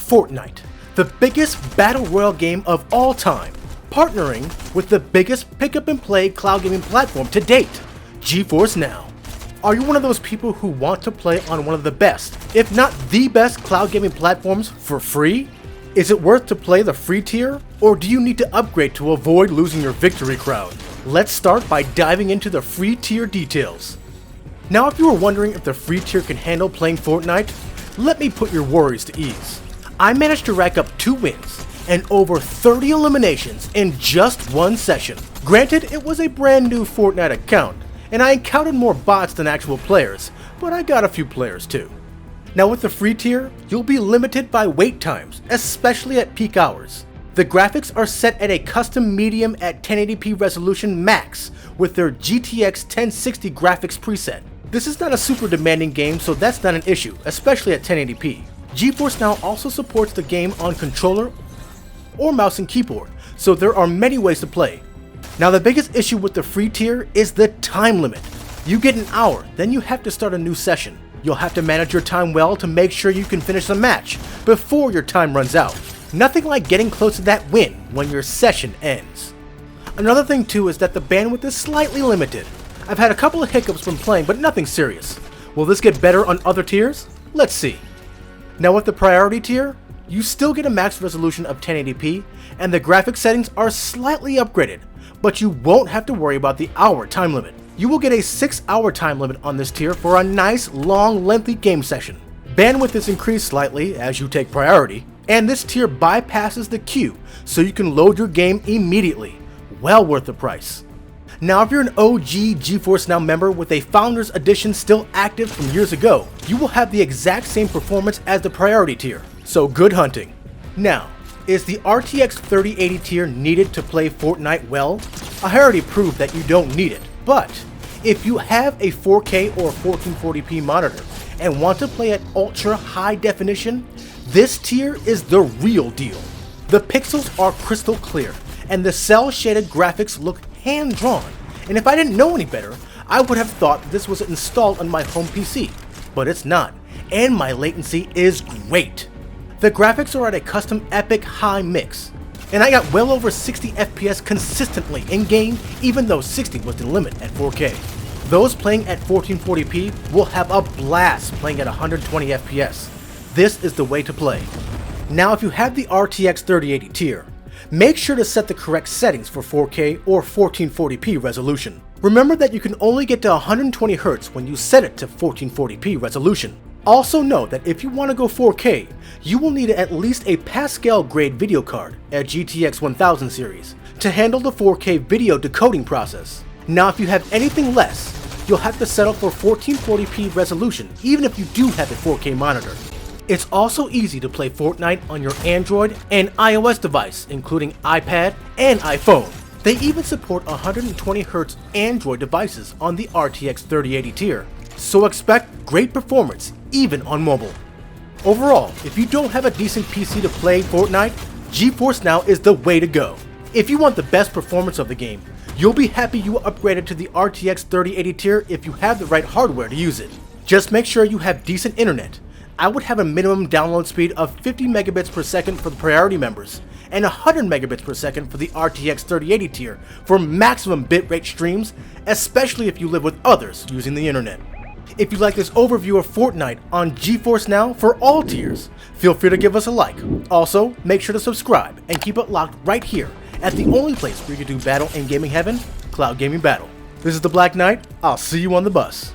Fortnite, the biggest battle royale game of all time, partnering with the biggest pick up and play cloud gaming platform to date, GeForce Now. Are you one of those people who want to play on one of the best, if not the best cloud gaming platforms for free? Is it worth to play the free tier, or do you need to upgrade to avoid losing your victory crown? Let's start by diving into the free tier details. Now, if you were wondering if the free tier can handle playing Fortnite, let me put your worries to ease. I managed to rack up 2 wins and over 30 eliminations in just one session. Granted, it was a brand new Fortnite account, and I encountered more bots than actual players, but I got a few players too. Now with the free tier, you'll be limited by wait times, especially at peak hours. The graphics are set at a custom medium at 1080p resolution max with their GTX 1060 graphics preset. This is not a super demanding game, so that's not an issue, especially at 1080p. GeForce Now also supports the game on controller or mouse and keyboard, so there are many ways to play. Now the biggest issue with the free tier is the time limit. You get an hour, then you have to start a new session. You'll have to manage your time well to make sure you can finish the match before your time runs out. Nothing like getting close to that win when your session ends. Another thing too is that the bandwidth is slightly limited. I've had a couple of hiccups when playing, but nothing serious. Will this get better on other tiers? Let's see. Now with the priority tier, you still get a max resolution of 1080p, and the graphics settings are slightly upgraded, but you won't have to worry about the hour time limit. You will get a 6-hour time limit on this tier for a nice, long, lengthy game session. Bandwidth is increased slightly as you take priority, and this tier bypasses the queue, so you can load your game immediately. Well worth the price. Now if you're an OG GeForce Now member with a Founders Edition still active from years ago, you will have the exact same performance as the priority tier, so good hunting. Now, is the RTX 3080 tier needed to play Fortnite well? I already proved that you don't need it, but if you have a 4K or 1440p monitor and want to play at ultra high definition, this tier is the real deal. The pixels are crystal clear, and the cel shaded graphics look hand-drawn, and if I didn't know any better, I would have thought this was installed on my home PC, but it's not, and my latency is great. The graphics are at a custom epic high mix, and I got well over 60 FPS consistently in-game, even though 60 was the limit at 4K. Those playing at 1440p will have a blast playing at 120 FPS. This is the way to play. Now if you have the RTX 3080 tier, make sure to set the correct settings for 4K or 1440p resolution. Remember that you can only get to 120Hz when you set it to 1440p resolution. Also note that if you want to go 4K, you will need at least a Pascal grade video card, a GTX 1000 series, to handle the 4K video decoding process. Now if you have anything less, you'll have to settle for 1440p resolution even if you do have a 4K monitor. It's also easy to play Fortnite on your Android and iOS device, including iPad and iPhone. They even support 120Hz Android devices on the RTX 3080 tier, so expect great performance even on mobile. Overall, if you don't have a decent PC to play Fortnite, GeForce Now is the way to go. If you want the best performance of the game, you'll be happy you upgraded to the RTX 3080 tier if you have the right hardware to use it. Just make sure you have decent internet. I would have a minimum download speed of 50 megabits per second for the priority members, and 100 megabits per second for the RTX 3080 tier for maximum bitrate streams, especially if you live with others using the internet. If you like this overview of Fortnite on GeForce Now for all tiers, feel free to give us a like. Also, make sure to subscribe and keep it locked right here at the only place where you can do battle in gaming heaven, Cloud Gaming Battle. This is the Black Knight. I'll see you on the bus.